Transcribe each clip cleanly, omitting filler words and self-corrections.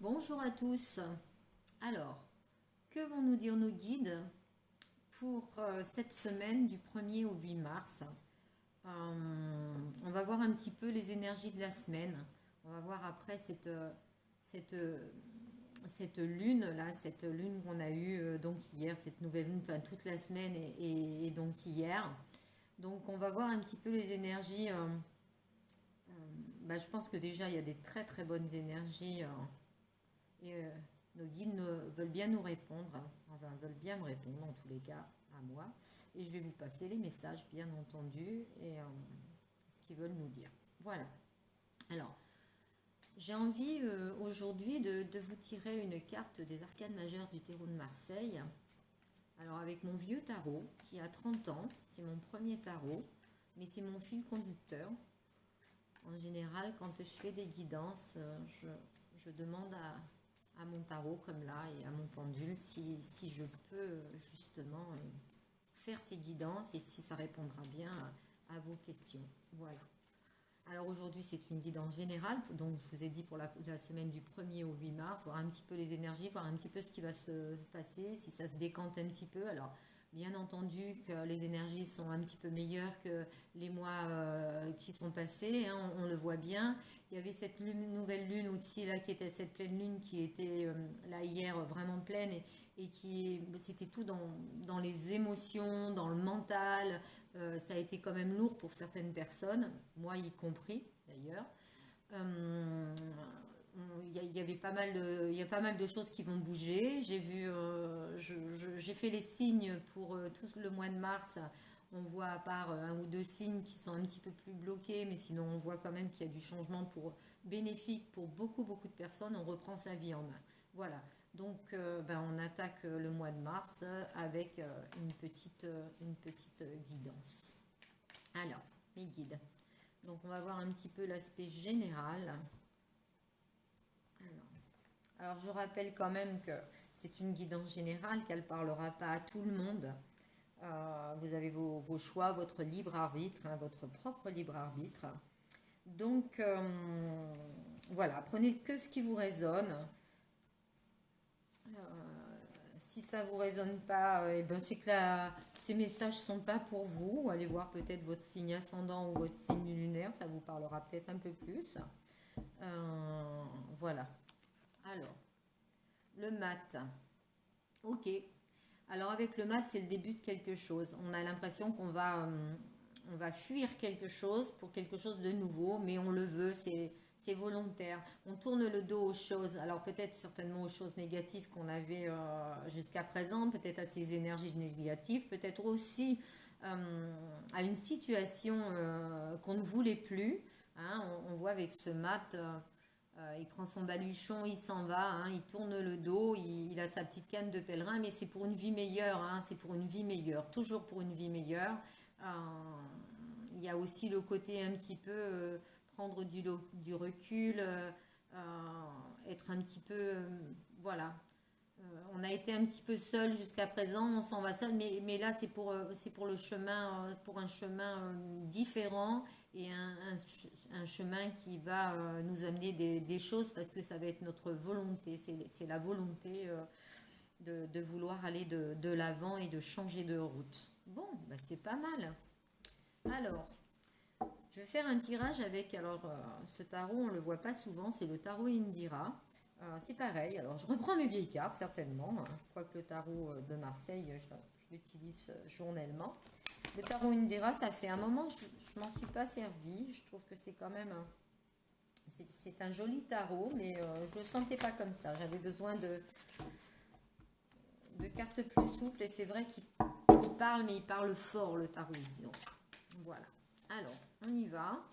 Bonjour à tous. Alors, que vont nous dire nos guides pour cette semaine du 1er au 8 mars? On va voir un petit peu les énergies de la semaine. On va voir après cette, cette lune là, cette lune qu'on a eue donc hier, cette nouvelle lune, enfin toute la semaine et donc hier. Donc on va voir un petit peu les énergies. Je pense que déjà il y a des très très bonnes énergies. Et nos guides veulent bien nous répondre, enfin veulent bien me répondre en tous les cas à moi. Et je vais vous passer les messages bien entendu et ce qu'ils veulent nous dire. Voilà. Alors, j'ai envie aujourd'hui de vous tirer une carte des arcanes majeures du tarot de Marseille. Alors avec mon vieux tarot qui a 30 ans, c'est mon premier tarot, mais c'est mon fil conducteur. En général, quand je fais des guidances, je demande à mon tarot comme là et à mon pendule si je peux justement faire ces guidances et si ça répondra bien à vos questions. Voilà. Alors aujourd'hui c'est une guidance générale, donc je vous ai dit pour la semaine du 1er au 8 mars, voir un petit peu les énergies, voir un petit peu ce qui va se passer, si ça se décante un petit peu. Alors bien entendu que les énergies sont un petit peu meilleures que les mois qui sont passés, hein, on le voit bien. Il y avait cette nouvelle lune aussi là qui était cette pleine lune qui était là hier vraiment pleine et qui c'était tout dans les émotions, dans le mental. Ça a été quand même lourd pour certaines personnes, moi y compris d'ailleurs. Euh, il y avait pas mal il y a pas mal de choses qui vont bouger. J'ai vu, j'ai fait les signes pour tout le mois de mars. On voit à part un ou deux signes qui sont un petit peu plus bloqués, mais sinon on voit quand même qu'il y a du changement pour bénéfique pour beaucoup beaucoup de personnes. On reprend sa vie en main. Voilà. Donc on attaque le mois de mars avec une petite guidance. Alors, les guides. Donc on va voir un petit peu l'aspect général. Alors je rappelle quand même que c'est une guidance générale, qu'elle ne parlera pas à tout le monde. Vous avez vos choix, votre libre arbitre, hein, votre propre libre arbitre. Donc voilà, prenez que ce qui vous résonne. Si ça vous résonne pas, c'est que ces messages sont pas pour vous. Allez voir peut-être votre signe ascendant ou votre signe lunaire, ça vous parlera peut-être un peu plus. Voilà. Alors, le mat. Ok. Alors avec le mat, c'est le début de quelque chose. On a l'impression on va fuir quelque chose pour quelque chose de nouveau, mais on le veut, c'est volontaire. On tourne le dos aux choses. Alors peut-être certainement aux choses négatives qu'on avait jusqu'à présent, peut-être à ces énergies négatives, peut-être aussi à une situation qu'on ne voulait plus. Hein. On voit avec ce mat. Il prend son baluchon, il s'en va, hein, il tourne le dos, il a sa petite canne de pèlerin, mais c'est pour une vie meilleure, hein, c'est pour une vie meilleure, toujours pour une vie meilleure. Euh, il y a aussi le côté un petit peu prendre du recul, être un petit peu, voilà. On a été un petit peu seul jusqu'à présent, on s'en va seul, mais là c'est pour le chemin, pour un chemin différent et un chemin qui va nous amener des choses parce que ça va être notre volonté, c'est la volonté de vouloir aller de l'avant et de changer de route. Bon, c'est pas mal. Alors, je vais faire un tirage avec, alors ce tarot on le voit pas souvent, c'est le tarot Indira. C'est pareil, alors je reprends mes vieilles cartes certainement, hein, quoique le tarot de Marseille, je l'utilise journellement. Le tarot Indira, ça fait un moment que je m'en suis pas servi, je trouve que c'est quand même, c'est un joli tarot, mais je le sentais pas comme ça, j'avais besoin de cartes plus souples, et c'est vrai qu'il parle, mais il parle fort le tarot, disons. Voilà, alors on y va.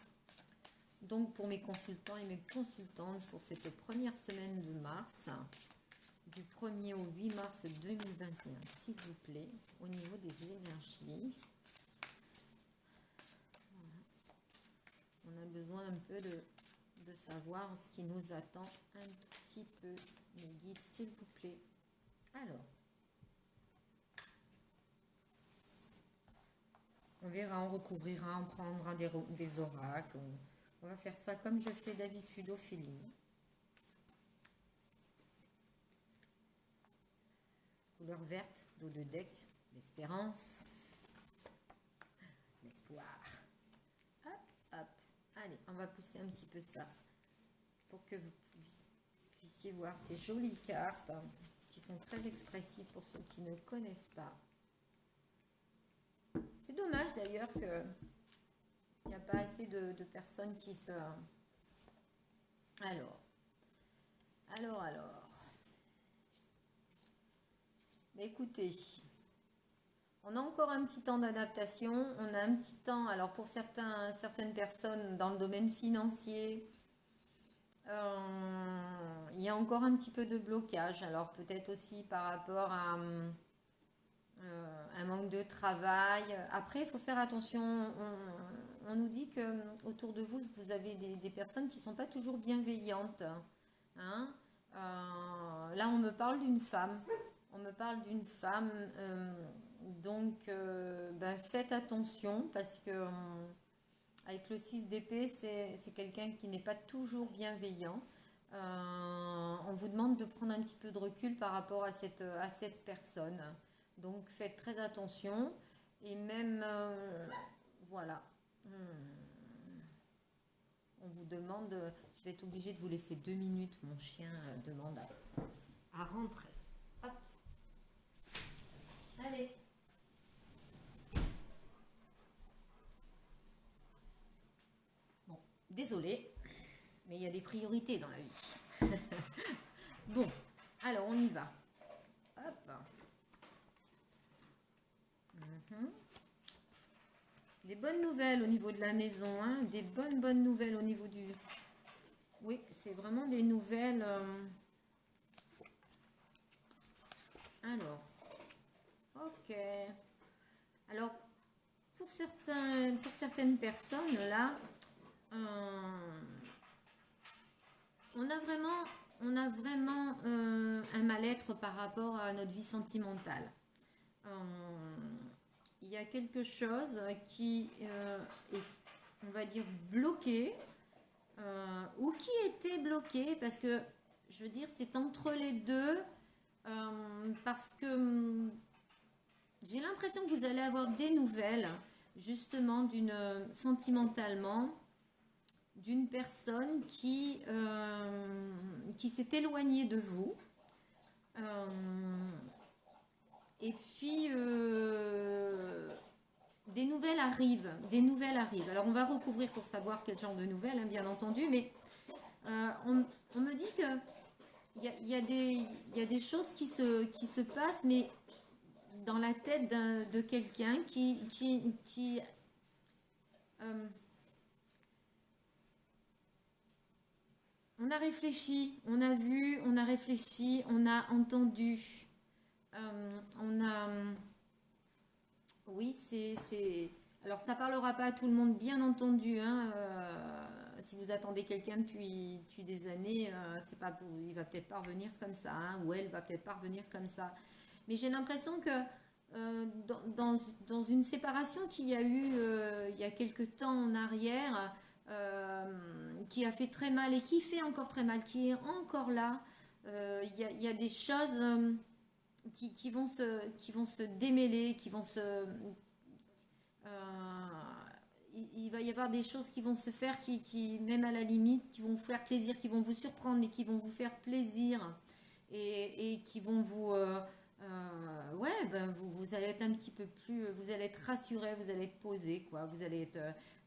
Donc pour mes consultants et mes consultantes pour cette première semaine de mars, du 1er au 8 mars 2021, s'il vous plaît, au niveau des énergies. On a besoin un peu de savoir ce qui nous attend un tout petit peu. Mes guides, s'il vous plaît. Alors, on verra, on recouvrira, on prendra des oracles. On va faire ça comme je fais d'habitude au feeling. couleur verte, dos de deck, l'espérance, l'espoir. Hop, hop. Allez, on va pousser un petit peu ça pour que vous puissiez voir ces jolies cartes qui sont très expressives pour ceux qui ne connaissent pas. C'est dommage d'ailleurs qu'il n'y a pas assez de personnes qui se... Alors. Mais écoutez, on a encore un petit temps d'adaptation. On a un petit temps, alors pour certaines personnes dans le domaine financier, il y a encore un petit peu de blocage. Alors peut-être aussi par rapport à un manque de travail. Après, il faut faire attention. On nous dit que autour de vous, vous avez des personnes qui ne sont pas toujours bienveillantes. Hein. Là, on me parle d'une femme. Donc, faites attention parce que avec le 6 d'épée, c'est quelqu'un qui n'est pas toujours bienveillant. On vous demande de prendre un petit peu de recul par rapport à cette personne. Donc, faites très attention. Et même, voilà. On vous demande, je vais être obligée de vous laisser 2 minutes. Mon chien demande à rentrer. Hop. Allez. Bon, désolée, mais il y a des priorités dans la vie. Bon, alors on y va. Hop. Des bonnes nouvelles au niveau de la maison, hein, des bonnes nouvelles au niveau du... Oui, c'est vraiment des nouvelles... Alors, ok. Alors, pour certaines personnes, là, on a vraiment un mal-être par rapport à notre vie sentimentale. Il y a quelque chose qui est, on va dire, bloqué ou qui était bloqué parce que, je veux dire, c'est entre les deux parce que j'ai l'impression que vous allez avoir des nouvelles justement sentimentalement d'une personne qui s'est éloignée de vous. Et puis, des nouvelles arrivent. Alors, on va recouvrir pour savoir quel genre de nouvelles, hein, bien entendu, mais on me dit que il y a des choses qui se passent, mais dans la tête de quelqu'un qui on a réfléchi, on a vu, on a réfléchi, on a entendu. Oui, alors ça parlera pas à tout le monde, bien entendu. Hein, si vous attendez quelqu'un depuis des années, c'est pas il va peut-être pas revenir comme ça, hein, ou elle va peut-être pas revenir comme ça. Mais j'ai l'impression que dans une séparation qu'il y a eu il y a quelque temps en arrière, qui a fait très mal et qui fait encore très mal, qui est encore là, il y a des choses qui vont se démêler, il va y avoir des choses qui vont se faire qui même à la limite, qui vont vous faire plaisir, qui vont vous surprendre, mais qui vont vous faire plaisir et qui vont vous... vous allez être un petit peu plus... Vous allez être rassuré, vous allez être posé, quoi. Vous allez être...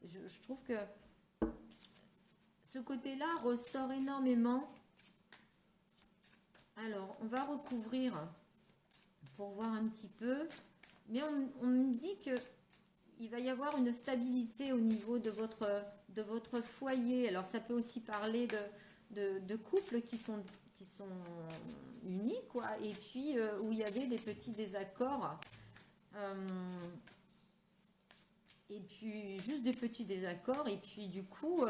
je trouve que ce côté-là ressort énormément. Alors, on va recouvrir pour voir un petit peu, mais on me dit que il va y avoir une stabilité au niveau de votre foyer. Alors ça peut aussi parler de couples qui sont unis, quoi, et puis où il y avait des petits désaccords, et puis juste des petits désaccords, et puis du coup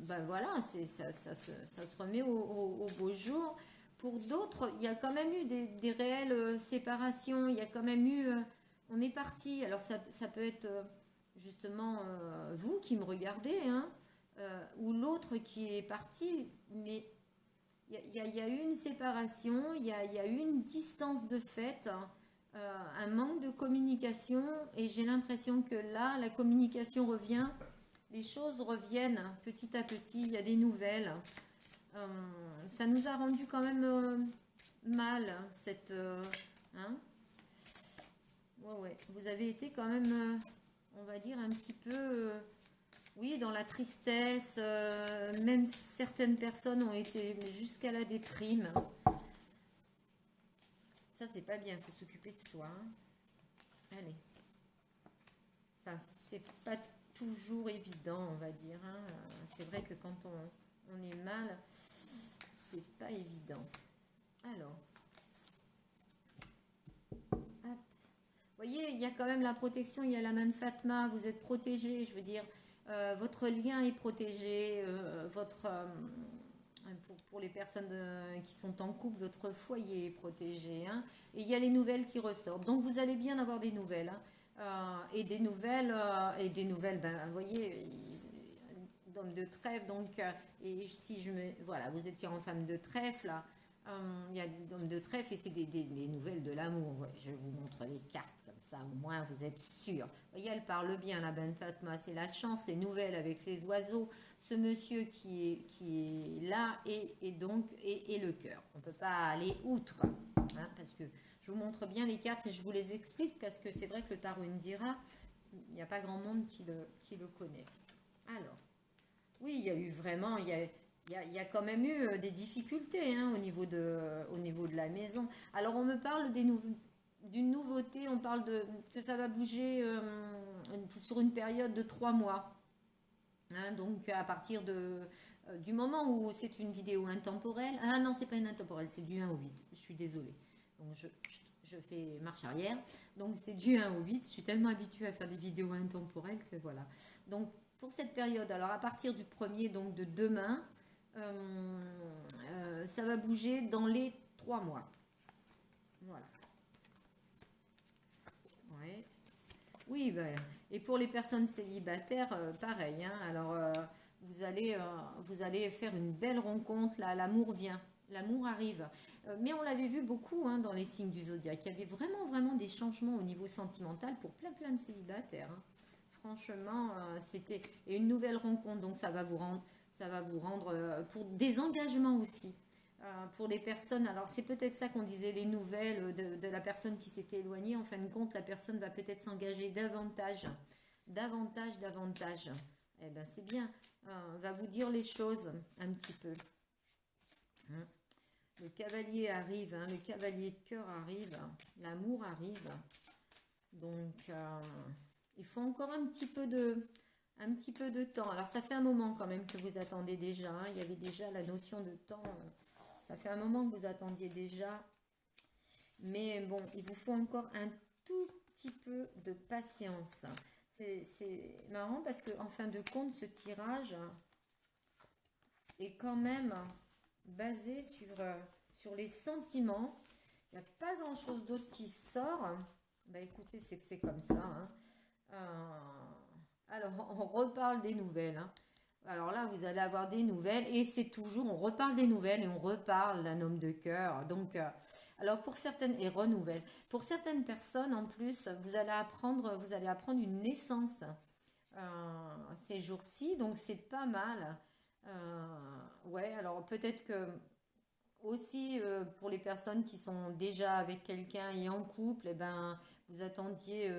voilà, ça se remet au beau jour. Pour d'autres, il y a quand même eu des réelles séparations. Il y a quand même eu... on est parti. Alors, ça peut être justement vous qui me regardez, hein, ou l'autre qui est parti. Mais il il y a eu une séparation, il y a eu une distance de fait, un manque de communication, et j'ai l'impression que là, la communication revient, les choses reviennent petit à petit, il y a des nouvelles. Ça nous a rendu quand même mal, cette... hein. Ouais, ouais. Vous avez été quand même, on va dire, un petit peu, oui, dans la tristesse. Même certaines personnes ont été jusqu'à la déprime. Ça, c'est pas bien, il faut s'occuper de soi, hein. Allez. Enfin, c'est pas toujours évident, on va dire, hein. C'est vrai que quand on est mal, c'est pas évident. Alors, hop. Vous voyez, il y a quand même la protection, il y a la main de Fatma, vous êtes protégé, je veux dire, votre lien est protégé, pour les personnes qui sont en couple, votre foyer est protégé, hein, et il y a les nouvelles qui ressortent. Donc vous allez bien avoir des nouvelles, hein, et des nouvelles, ben, vous voyez, d'homme de trèfle, donc, et si je me, voilà, vous étiez en femme de trèfle, là, il y a des hommes de trèfle et c'est des nouvelles de l'amour. Ouais, je vous montre les cartes comme ça, au moins vous êtes sûr. Vous voyez, elle parle bien, la Ben Fatma, c'est la chance, les nouvelles avec les oiseaux, ce monsieur qui est là et donc et le cœur. On ne peut pas aller outre, hein, parce que je vous montre bien les cartes et je vous les explique parce que c'est vrai que le tarot Indira, il n'y a pas grand monde qui le connaît. Alors, oui, il y a eu vraiment, il y a quand même eu des difficultés, hein, au niveau de la maison. Alors, on me parle d'une nouveauté, on parle que ça va bouger sur une période de 3 mois, hein. Donc, à partir du moment où c'est une vidéo intemporelle, ah non, c'est pas une intemporelle, c'est du 1 au 8, je suis désolée. Donc, je fais marche arrière. Donc, c'est du 1 au 8, je suis tellement habituée à faire des vidéos intemporelles que voilà. Donc, pour cette période, alors à partir du premier, donc de demain, ça va bouger dans les 3 mois. Voilà. Ouais. Oui, ben, et pour les personnes célibataires, pareil, hein. Alors, vous allez faire une belle rencontre, là, l'amour vient, l'amour arrive. Mais on l'avait vu beaucoup, hein, dans les signes du zodiaque. Il y avait vraiment, vraiment des changements au niveau sentimental pour plein, plein de célibataires, hein. Franchement, c'était et une nouvelle rencontre, donc ça va vous rendre pour des engagements aussi. Pour les personnes, alors c'est peut-être ça qu'on disait, les nouvelles de la personne qui s'était éloignée. En fin de compte, la personne va peut-être s'engager davantage, davantage, davantage. Eh ben c'est bien, va vous dire les choses un petit peu, hein. Le cavalier arrive, hein, le cavalier de cœur arrive, l'amour arrive. Donc, il faut encore un petit peu de temps. Alors, ça fait un moment quand même que vous attendez déjà, hein. Il y avait déjà la notion de temps. Ça fait un moment que vous attendiez déjà. Mais bon, il vous faut encore un tout petit peu de patience. C'est marrant parce que en fin de compte, ce tirage est quand même basé sur les sentiments. Il n'y a pas grand-chose d'autre qui sort. Bah écoutez, c'est que c'est comme ça, hein. Alors, on reparle des nouvelles, hein. Alors là, vous allez avoir des nouvelles et c'est toujours, on reparle des nouvelles et on reparle d'un homme de cœur. Donc, alors pour certaines, et renouvelle, pour certaines personnes en plus, vous allez apprendre une naissance ces jours-ci, donc c'est pas mal. Ouais, alors peut-être que aussi, pour les personnes qui sont déjà avec quelqu'un et en couple, eh ben, vous attendiez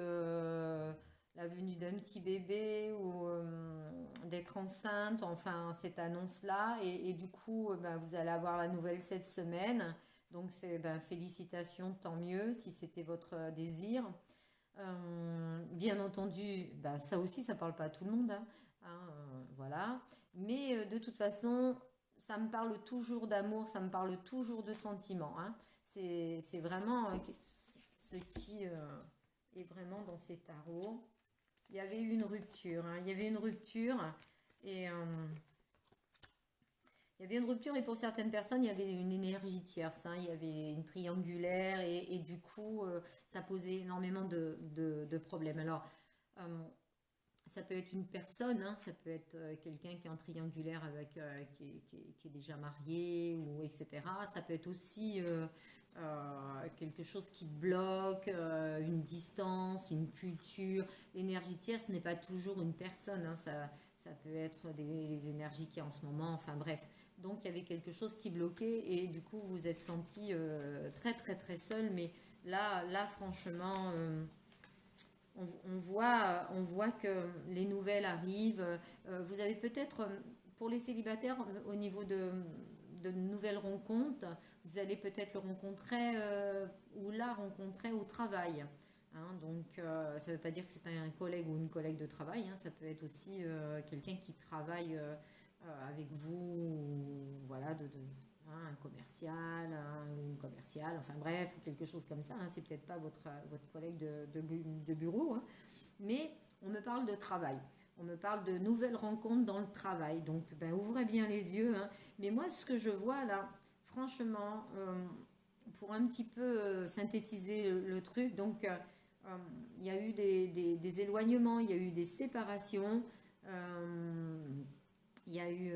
la venue d'un petit bébé ou d'être enceinte, enfin cette annonce-là, et du coup, ben, vous allez avoir la nouvelle cette semaine. Donc, c'est ben, félicitations, tant mieux si c'était votre désir. Bien entendu, ben, ça aussi, ça parle pas à tout le monde, hein, voilà. Mais de toute façon, ça me parle toujours d'amour, ça me parle toujours de sentiments, hein. C'est vraiment ce qui est vraiment dans ces tarots. Il y avait eu une rupture, hein. Il y avait une rupture et il y avait une rupture et pour certaines personnes, il y avait une énergie tierce, hein. Il y avait une triangulaire et du coup, ça posait énormément de problèmes. Alors, euh, Ça peut être une personne, hein, ça peut être quelqu'un qui est en triangulaire avec, qui est déjà marié, ou etc. Ça peut être aussi quelque chose qui bloque, une distance, une culture. L'énergie tierce n'est pas toujours une personne, hein, ça peut être les énergies qu'il y a en ce moment, enfin bref. Donc il y avait quelque chose qui bloquait et du coup vous vous êtes senti très très très seul, mais là franchement... on voit que les nouvelles arrivent. Vous avez peut-être, pour les célibataires, au niveau de nouvelles rencontres, vous allez peut-être le rencontrer ou la rencontrer au travail. Hein. Donc, ça ne veut pas dire que c'est un collègue ou une collègue de travail. Hein. Ça peut être aussi quelqu'un qui travaille avec vous, voilà, hein, un commercial, une commerciale, enfin bref, ou quelque chose comme ça. Hein. C'est peut-être pas votre collègue de bureau, hein. Mais on me parle de travail. On me parle de nouvelles rencontres dans le travail. Donc, ben, ouvrez bien les yeux. Hein. Mais moi, ce que je vois là, franchement, pour un petit peu synthétiser le truc, donc il y a eu des éloignements, il y a eu des séparations. euh, il y a eu,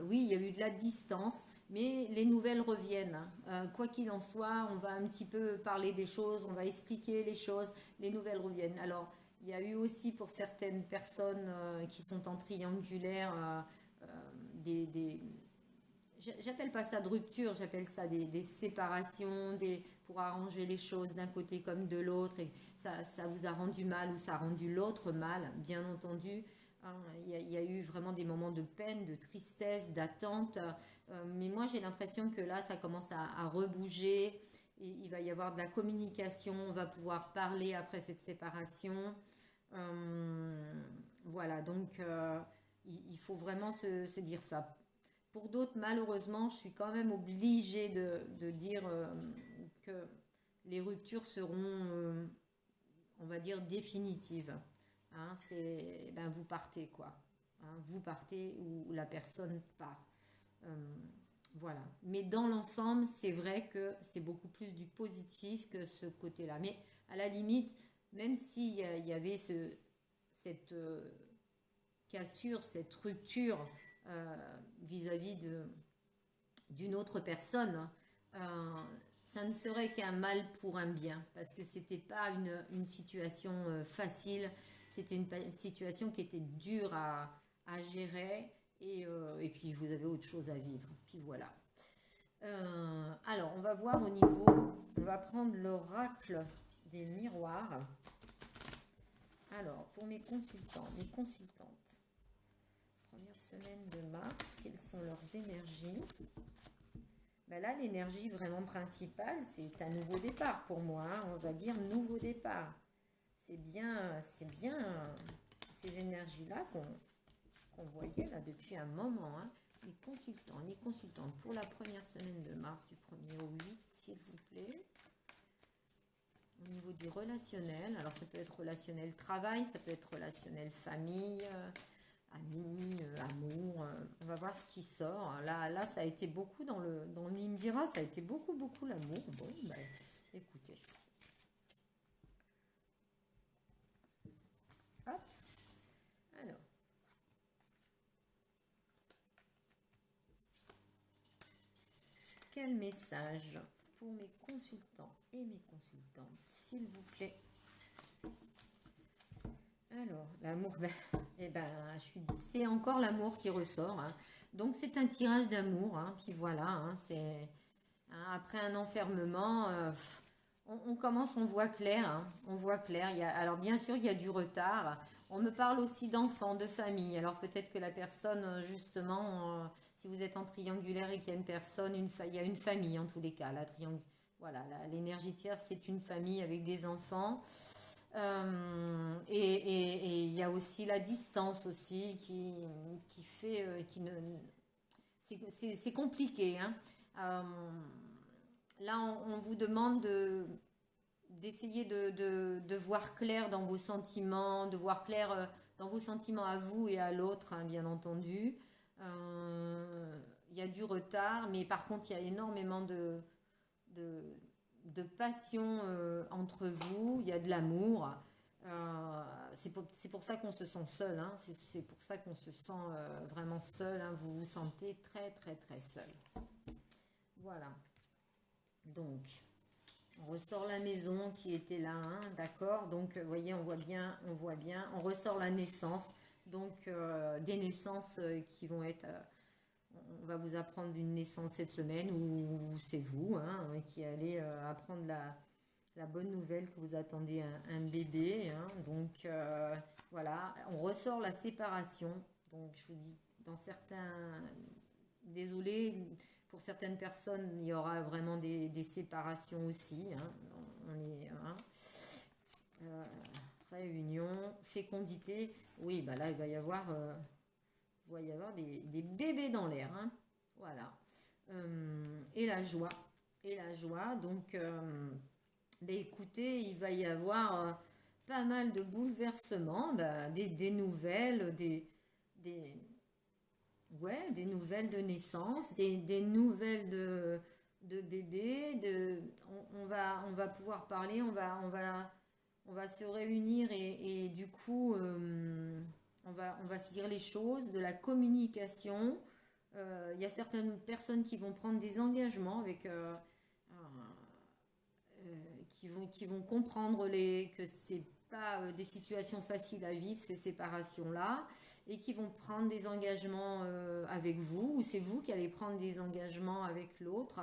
oui, il y a eu de la distance, mais les nouvelles reviennent. Hein. Quoi qu'il en soit, on va un petit peu parler des choses, on va expliquer les choses, les nouvelles reviennent. Alors, il y a eu aussi pour certaines personnes qui sont en triangulaire des, j'appelle pas ça de rupture, j'appelle ça des séparations, pour arranger les choses d'un côté comme de l'autre, et ça vous a rendu mal ou ça a rendu l'autre mal, bien entendu. Hein. Il y a eu vraiment des moments de peine, de tristesse, d'attente, mais moi j'ai l'impression que là ça commence à rebouger, et il va y avoir de la communication, on va pouvoir parler après cette séparation. Euh, voilà, donc il faut vraiment se dire ça. Pour d'autres, malheureusement, je suis quand même obligée de dire que les ruptures seront, on va dire, définitives. Hein, c'est, ben, vous partez, quoi. Hein, vous partez ou la personne part. Euh, voilà. Mais dans l'ensemble, c'est vrai que c'est beaucoup plus du positif que ce côté-là. Mais à la limite, même s'il y avait cette cassure, cette rupture vis-à-vis d'une autre personne, ça ne serait qu'un mal pour un bien, parce que c'était pas une situation facile, c'était une situation qui était dure à gérer, et puis vous avez autre chose à vivre. Puis voilà. Alors, on va voir au niveau, on va prendre l'oracle des miroirs. Alors, pour mes consultants, mes consultantes, première semaine de mars, quelles sont leurs énergies? Ben là, l'énergie vraiment principale, c'est un nouveau départ pour moi. Hein. On va dire nouveau départ. C'est bien ces énergies-là qu'on voyait là depuis un moment. Hein. Les consultants, les consultantes pour la première semaine de mars, du 1er au 8, s'il vous plaît. Au niveau du relationnel, alors ça peut être relationnel travail, ça peut être relationnel famille, amis, amour. On va voir ce qui sort. Là, ça a été beaucoup dans l'Indira, ça a été beaucoup l'amour. Bon, ben, écoutez. Hop. Alors, quel message pour mes consultants et mes consultantes, s'il vous plaît? Alors, l'amour, ben, eh ben, c'est encore l'amour qui ressort. Hein. Donc, c'est un tirage d'amour. Hein, puis voilà, hein, hein, après un enfermement, on commence, on voit clair. Hein, on voit clair. Alors, bien sûr, il y a du retard. On me parle aussi d'enfants, de famille. Alors, peut-être que la personne, justement, si vous êtes en triangulaire et qu'il y a une personne, il y a une famille en tous les cas. Voilà, l'énergie tierce, c'est une famille avec des enfants. Et il y a aussi la distance aussi qui fait qui ne c'est compliqué, hein. Euh, Là on vous demande d'essayer de voir clair dans vos sentiments, de voir clair dans vos sentiments à vous et à l'autre, hein, bien entendu. Il y a du retard, mais par contre il y a énormément de, de passion entre vous, il y a de l'amour. C'est pour ça qu'on se sent seul, hein. C'est pour ça qu'on se sent vraiment seul, hein. Vous vous sentez très très très seul. Voilà. Donc, on ressort la maison qui était là, hein, d'accord. Donc, vous voyez, on voit bien. On ressort la naissance. Donc, des naissances qui vont être. On va vous apprendre une naissance cette semaine ou c'est vous, hein, qui allez apprendre la bonne nouvelle que vous attendez un bébé, hein. Donc, voilà. On ressort la séparation. Donc, je vous dis, dans certains. Désolé, pour certaines personnes, il y aura vraiment des séparations aussi, hein. On est, hein. Euh, Réunion, fécondité. Oui, bah là, il va y avoir des bébés dans l'air, hein. Voilà. Et la joie. Et la joie. Donc, bah, écoutez, il va y avoir pas mal de bouleversements, bah, des nouvelles, des, ouais, des nouvelles de naissance, des nouvelles de bébés, on va pouvoir parler, on va se réunir et du coup, on va se dire les choses, de la communication. Il y a certaines personnes qui vont prendre des engagements avec, qui vont comprendre que c'est pas des situations faciles à vivre, ces séparations-là, et qui vont prendre des engagements avec vous, ou c'est vous qui allez prendre des engagements avec l'autre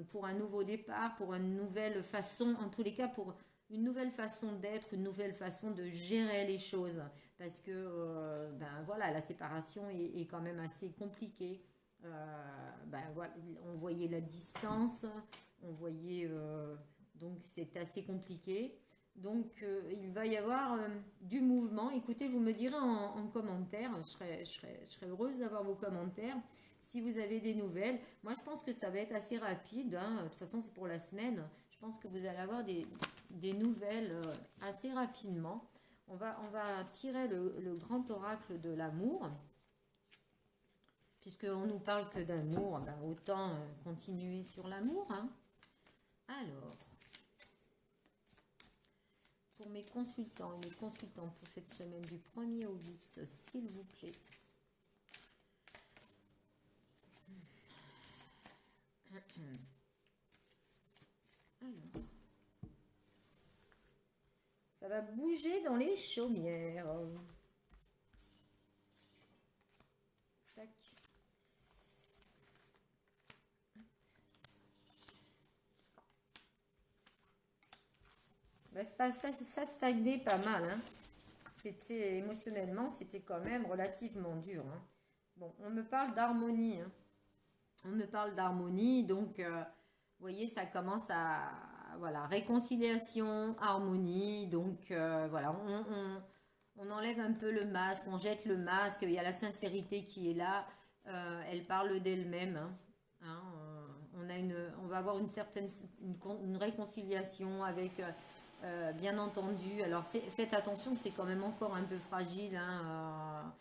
pour un nouveau départ, pour une nouvelle façon, en tous les cas, pour une nouvelle façon d'être, une nouvelle façon de gérer les choses. Parce que, ben voilà, la séparation est quand même assez compliquée. Ben voilà, on voyait la distance, on voyait donc c'est assez compliqué. Donc il va y avoir du mouvement. Écoutez, vous me direz en commentaire, je serais heureuse d'avoir vos commentaires. Si vous avez des nouvelles, moi je pense que ça va être assez rapide, hein. De toute façon, c'est pour la semaine. Je pense que vous allez avoir des nouvelles assez rapidement. On va tirer le grand oracle de l'amour. Puisqu'on nous parle que d'amour, ben autant continuer sur l'amour, hein. Alors, pour mes consultants et mes consultantes pour cette semaine du 1er au 8, s'il vous plaît. Alors, ça va bouger dans les chaumières. Tac. Ben, ça stagnait pas mal, hein. C'était émotionnellement, c'était quand même relativement dur, hein. Bon, on me parle d'harmonie, hein. On me parle d'harmonie, donc vous voyez, ça commence à voilà, réconciliation, harmonie, donc voilà, on enlève un peu le masque, on jette le masque, il y a la sincérité qui est là, elle parle d'elle-même, hein. Hein, on va avoir une certaine une réconciliation avec bien entendu. Alors faites attention, c'est quand même encore un peu fragile, hein,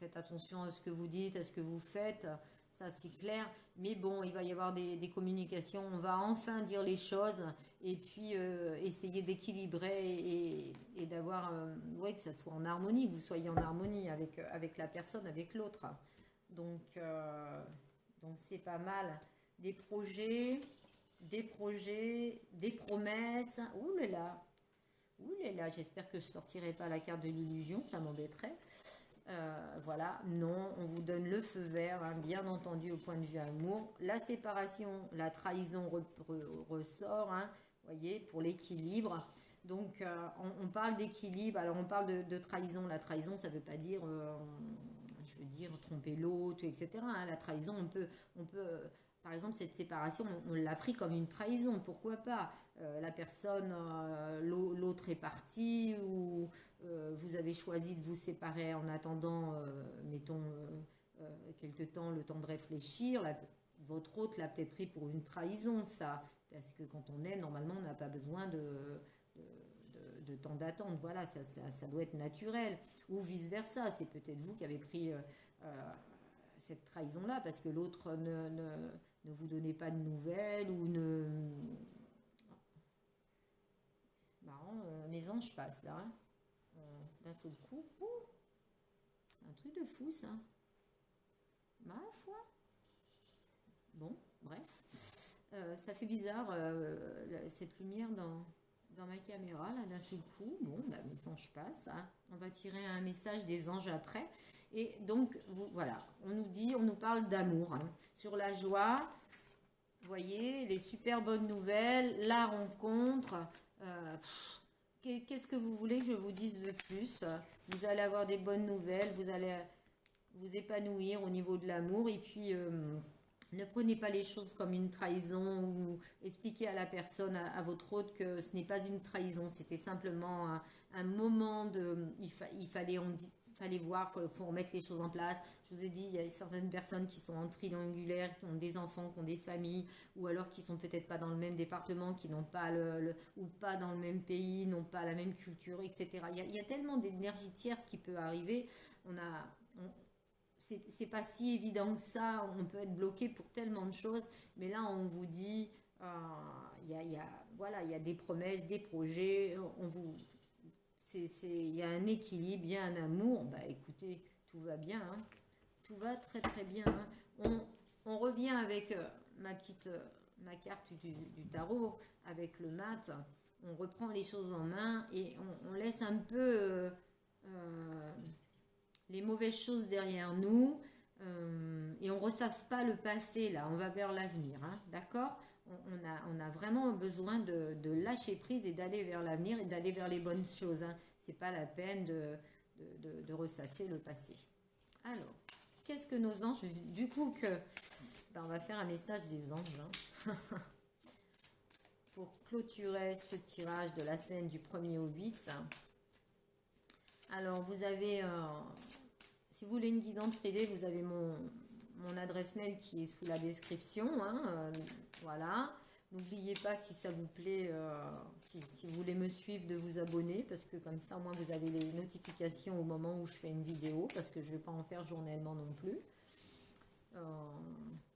faites attention à ce que vous dites, à ce que vous faites, ça c'est clair. Mais bon, il va y avoir des communications, on va enfin dire les choses et puis essayer d'équilibrer et d'avoir, ouais, que ça soit en harmonie, que vous soyez en harmonie avec la personne, avec l'autre. Donc, donc c'est pas mal. Des promesses. Ouh là là, j'espère que je sortirai pas la carte de l'illusion, ça m'embêterait. Voilà, non, on vous donne le feu vert, hein, bien entendu au point de vue amour. La séparation, la trahison ressort, hein, voyez, pour l'équilibre. Donc on parle d'équilibre, alors on parle de trahison. La trahison, ça ne veut pas dire, je veux dire, tromper l'autre, etc., hein. La trahison, on peut par exemple, cette séparation, on l'a pris comme une trahison, pourquoi pas. La personne, l'autre est parti, ou vous avez choisi de vous séparer en attendant, mettons, quelque temps, le temps de réfléchir. Votre hôte l'a peut-être pris pour une trahison, ça. Parce que quand on aime, normalement, on n'a pas besoin de temps d'attente. Voilà, ça doit être naturel. Ou vice-versa, c'est peut-être vous qui avez pris cette trahison-là, parce que l'autre ne vous donnait pas de nouvelles, ou ne... Marrant, mes anges passent là, hein. D'un seul coup. Ouh, c'est un truc de fou ça. Ma foi. Bon, bref. Ça fait bizarre cette lumière dans ma caméra là d'un seul coup. Bon, bah, mes anges passent, hein. On va tirer un message des anges après. Et donc, voilà, on nous parle d'amour, hein. Sur la joie, vous voyez, les super bonnes nouvelles, la rencontre. Qu'est-ce que vous voulez que je vous dise de plus? Vous allez avoir des bonnes nouvelles, vous allez vous épanouir au niveau de l'amour. Et puis, ne prenez pas les choses comme une trahison ou expliquez à la personne, à votre hôte, que ce n'est pas une trahison. C'était simplement un moment de... fallait voir, faut remettre les choses en place. Je vous ai dit, il y a certaines personnes qui sont en triangulaire, qui ont des enfants, qui ont des familles, ou alors qui sont peut-être pas dans le même département, qui n'ont pas ou pas dans le même pays, n'ont pas la même culture, etc. Il y a tellement d'énergie tierce qui peut arriver. C'est pas si évident que ça. On peut être bloqué pour tellement de choses, mais là on vous dit, voilà, il y a des promesses, des projets. Il y a un équilibre, il y a un amour. Bah écoutez, tout va bien, hein. Tout va très très bien, hein. On revient avec ma carte du tarot, avec le mat. On reprend les choses en main et on laisse un peu les mauvaises choses derrière nous, et on ressasse pas le passé là, on va vers l'avenir, hein, d'accord. On a vraiment besoin de lâcher prise et d'aller vers l'avenir et d'aller vers les bonnes choses, hein. C'est pas la peine de ressasser le passé. Alors, qu'est-ce que nos anges, du coup on va faire un message des anges, hein, pour clôturer ce tirage de la semaine du 1er au 8. Alors, vous avez, si vous voulez une guidance privée, vous avez mon adresse mail qui est sous la description, hein, voilà. N'oubliez pas, si ça vous plaît, si vous voulez me suivre, de vous abonner, parce que comme ça, au moins, vous avez les notifications au moment où je fais une vidéo, parce que je ne vais pas en faire journellement non plus.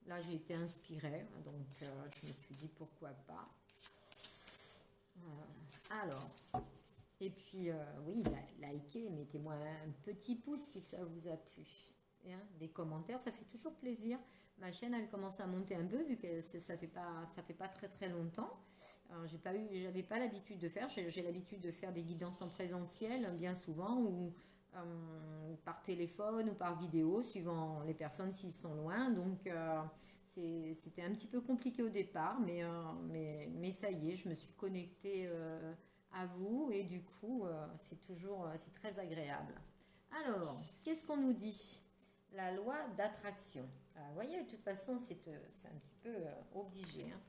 Là, j'ai été inspirée, donc je me suis dit pourquoi pas. Alors, et puis, oui, likez, mettez-moi un petit pouce si ça vous a plu. Et, hein, des commentaires, ça fait toujours plaisir. Ma chaîne, elle commence à monter un peu, vu que ça fait pas très très longtemps. J'avais pas l'habitude de faire. J'ai l'habitude de faire des guidances en présentiel, bien souvent, ou par téléphone ou par vidéo, suivant les personnes s'ils sont loin. Donc, c'était un petit peu compliqué au départ, mais ça y est, je me suis connectée à vous, et du coup c'est très agréable. Alors, qu'est-ce qu'on nous dit? La loi d'attraction. Vous voyez, de toute façon c'est un petit peu obligé, hein.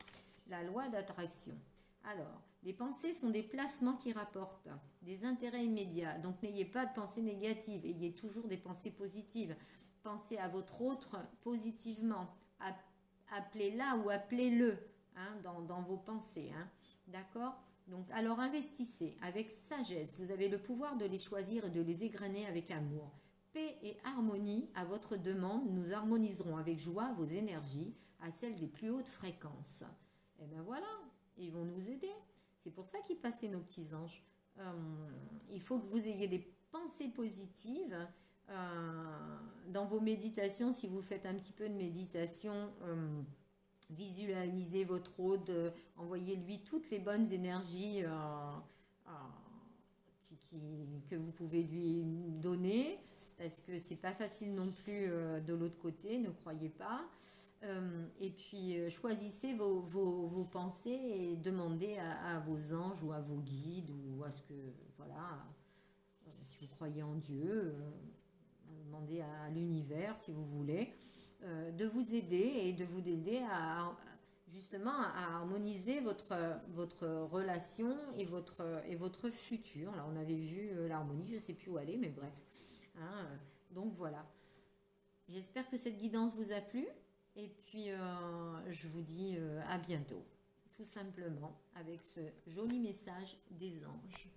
La loi d'attraction. Alors, les pensées sont des placements qui rapportent des intérêts immédiats. Donc n'ayez pas de pensées négatives, ayez toujours des pensées positives. Pensez à votre autre positivement. Appelez-la ou appelez-le, hein, dans vos pensées, hein. D'accord? Donc, alors investissez avec sagesse. Vous avez le pouvoir de les choisir et de les égrener avec amour. Paix et harmonie à votre demande. Nous harmoniserons avec joie vos énergies à celles des plus hautes fréquences. Et bien voilà, ils vont nous aider. C'est pour ça qu'ils passaient, nos petits anges. Il faut que vous ayez des pensées positives. Dans vos méditations, si vous faites un petit peu de méditation, visualisez votre hôte, envoyez-lui toutes les bonnes énergies que vous pouvez lui donner, parce que c'est pas facile non plus de l'autre côté, ne croyez pas. Et puis choisissez vos pensées et demandez à vos anges ou à vos guides, ou à ce que, voilà, si vous croyez en Dieu, demandez à l'univers, si vous voulez, de vous aider et de vous aider justement à harmoniser votre relation et votre futur. Là, on avait vu l'harmonie, je ne sais plus où aller, mais bref, hein, donc voilà. J'espère que cette guidance vous a plu, et puis je vous dis à bientôt, tout simplement, avec ce joli message des anges.